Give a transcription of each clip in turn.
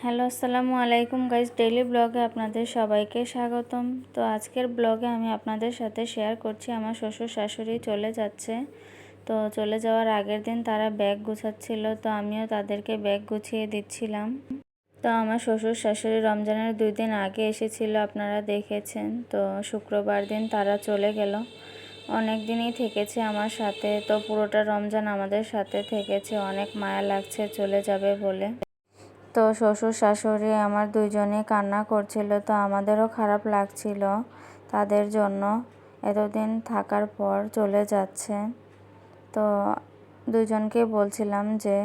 Hello, আসসালামু আলাইকুম guys. Daily ব্লগে আপনাদের সবাইকে স্বাগতম। তো আজকের ব্লগে আমি আপনাদের সাথে শেয়ার করছি আমার শ্বশুর শাশুড়ি চলে যাচ্ছে। তো চলে যাওয়ার আগের দিন তারা ব্যাগ গুছাচ্ছিল, তো আমিও তাদেরকে ব্যাগ গুছিয়ে দিচ্ছিলাম। তো আমার শ্বশুর শাশুড়ি রমজানের 2 দিন আগে এসেছিল, আপনারা দেখেছেন। তো শুক্রবার দিন তারা চলে গেল। অনেক দিনই থেকেছে আমার সাথে, তো পুরোটা রমজান আমাদের সাথে থেকেছে। অনেক মায়া লাগছে চলে যাবে বলে। তো শ্বশুর শাশুড়ি আমার দুইজনেই কান্না করছিল, তো আমাদেরও খারাপ লাগছিল তাদের জন্য। এতদিন থাকার পর চলে যাচ্ছে। তো দুইজনকেই বলছিলাম যে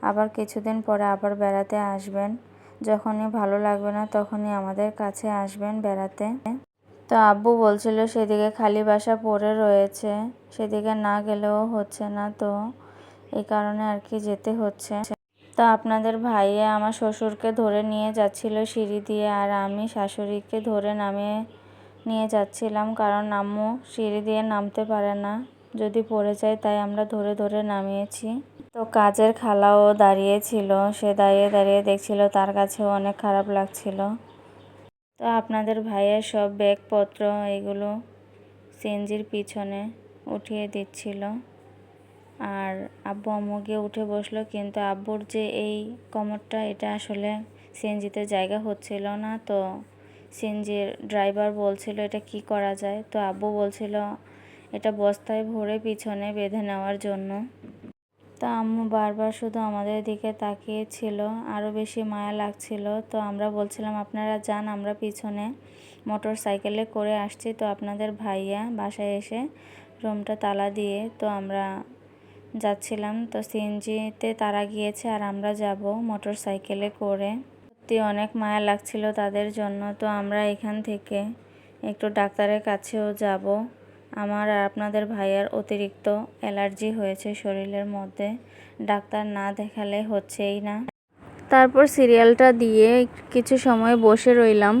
আবার কিছুদিন পরে আবার বেড়াতে আসবেন, যখনই ভালো লাগবে না তখনই আমাদের কাছে আসবেন বেড়াতে। তো আব্বু বলছিল সেদিকে খালি বাসা পড়ে রয়েছে, সেদিকে না গেলেও হচ্ছে না, তো এই কারণে আর কি যেতে হচ্ছে। তো আপনাদের ভাইয়া আমার শ্বশুরকে ধরে নিয়ে যাচ্ছিল সিঁড়ি দিয়ে, আর আমি শাশুড়িকে ধরে নামিয়ে নিয়ে যাচ্ছিলাম, কারণ আম্মু সিঁড়ি দিয়ে নামতে পারে না, যদি পড়ে যায়, তাই আমরা ধরে ধরে নামিয়েছি। তো কাজের খালাও দাঁড়িয়েছিল, সে দাঁড়িয়ে দাঁড়িয়ে দেখছিল, তার কাছেও অনেক খারাপ লাগছিল। তো আপনাদের ভাইয়ের সব ব্যাগপত্র এগুলো সিএনজির পিছনে উঠিয়ে দিচ্ছিল, আর আব্বু আম্মু গিয়ে উঠে বসলো, কিন্তু আব্বুর যে এই কোমরটা, এটা আসলে সিএনজিতে জায়গা হচ্ছিল না। তো সিএনজির ড্রাইভার বলছিল এটা কি করা যায়, তো আব্বু বলছিল এটা বস্তায় ভরে পিছনে বেঁধে নেওয়ার জন্য। তা আম্মু বারবার শুধু আমাদের দিকে তাকিয়েছিল, আরও বেশি মায়া লাগছিল। তো আমরা বলছিলাম আপনারা যান, আমরা পিছনে মোটর সাইকেলে করে আসছি। তো আপনাদের ভাইয়া বাসায় এসে রুমটা তালা দিয়ে তো আমরা যাচ্ছিলাম। তো সিএনজিতে তারা গিয়েছে আর আমরা যাব মোটর সাইকেলে করে। সত্যি অনেক মায়া লাগছিল তাদের জন্য। তো আমরা এখান থেকে একটু ডাক্তারের কাছেও যাব। আমার আর আপনাদের ভাইয়ার অতিরিক্ত অ্যালার্জি হয়েছে শরীরের মধ্যে, ডাক্তার না দেখালে হচ্ছেই না। তারপর সিরিয়ালটা দিয়ে কিছু সময় বসে রইলাম।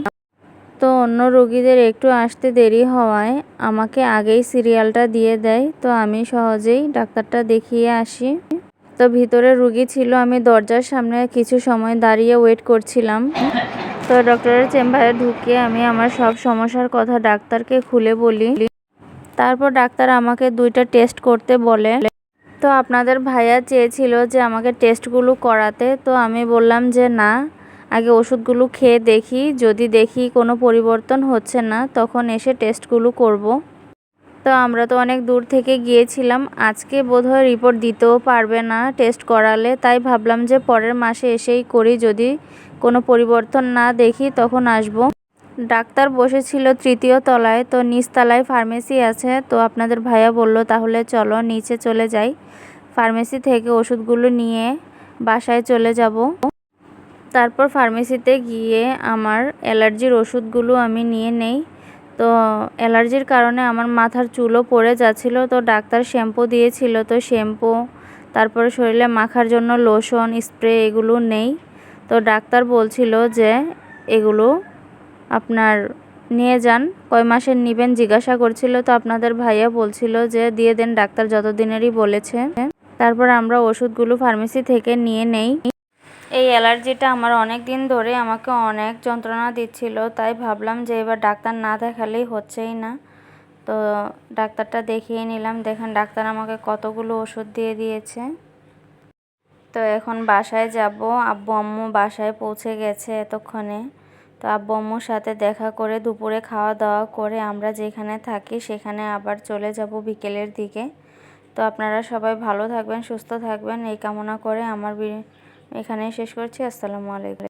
তো অন্য রোগীদের একটু আসতে দেরি হওয়ায় আমাকে আগেই সিরিয়ালটা দিয়ে দেয়, তো আমি সহজেই ডাক্তারটা দেখিয়ে আসি। তো ভিতরে রুগী ছিল, আমি দরজার সামনে কিছু সময় দাঁড়িয়ে ওয়েট করছিলাম। তো ডক্টরের চেম্বারে ঢুকে আমি আমার সব সমস্যার কথা ডাক্তারকে খুলে বলি। তারপর ডাক্তার আমাকে 2টা টেস্ট করতে বলে। তো আপনাদের ভাইয়া চেয়েছিল যে আমাকে টেস্টগুলো করাতে, তো আমি বললাম যে না, আগে ওষুধগুলো খেয়ে দেখি, যদি দেখি কোনো পরিবর্তন হচ্ছে না তখন এসে টেস্টগুলো করব। তো আমরা তো অনেক দূর থেকে গিয়েছিলাম, আজকে বোধহয় রিপোর্ট দিতেও পারবে না টেস্ট করালে, তাই ভাবলাম যে পরের মাসে এসেই করি, যদি কোনো পরিবর্তন না দেখি তখন আসব। ডাক্তার বসেছিল 3য় তলায়, তো নিচতলায় ফার্মেসি আছে। তো আপনাদের ভাইয়া বলল তাহলে চলো নিচে চলে যাই, ফার্মেসি থেকে ওষুধগুলো নিয়ে বাসায় চলে যাব। তারপর ফার্মেসিতে গিয়ে আমার অ্যালার্জির ওষুধগুলো আমি নিয়ে নেই। তো অ্যালার্জির কারণে আমার মাথার চুলও পড়ে যাচ্ছিল, তো ডাক্তার শ্যাম্পু দিয়েছিল, তো শ্যাম্পু, তারপরে শরীরে মাখার জন্য লোশন, স্প্রে এগুলো নেই। তো ডাক্তার বলছিল যে এগুলো আপনার নিয়ে যান, কয় মাসের নেবেন জিজ্ঞাসা করছিল। তো আপনাদের ভাইয়া বলছিল যে দিয়ে দেন, ডাক্তার যতদিনেরই বলেছে। তারপর আমরা ওষুধগুলো ফার্মেসি থেকে নিয়ে নেই। এই অ্যালার্জিটা আমার অনেক দিন ধরে আমাকে অনেক যন্ত্রণা দিচ্ছিল, তাই ভাবলাম যে এবার ডাক্তার না দেখালেই হচ্ছেই না। তো ডাক্তারটা দেখিয়ে নিলাম। দেখেন ডাক্তার আমাকে কতগুলো ওষুধ দিয়ে দিয়েছে। তো এখন বাসায় যাব। আব্বু আম্মু বাসায় পৌঁছে গেছে এতক্ষণে। তো আব্বু আম্মুর সাথে দেখা করে দুপুরে খাওয়া দাওয়া করে আমরা যেখানে থাকি সেখানে আবার চলে যাব বিকেলের দিকে। তো আপনারা সবাই ভালো থাকবেন, সুস্থ থাকবেন, এই কামনা করে আমার এখানেই শেষ করছি। আসসালামু আলাইকুম।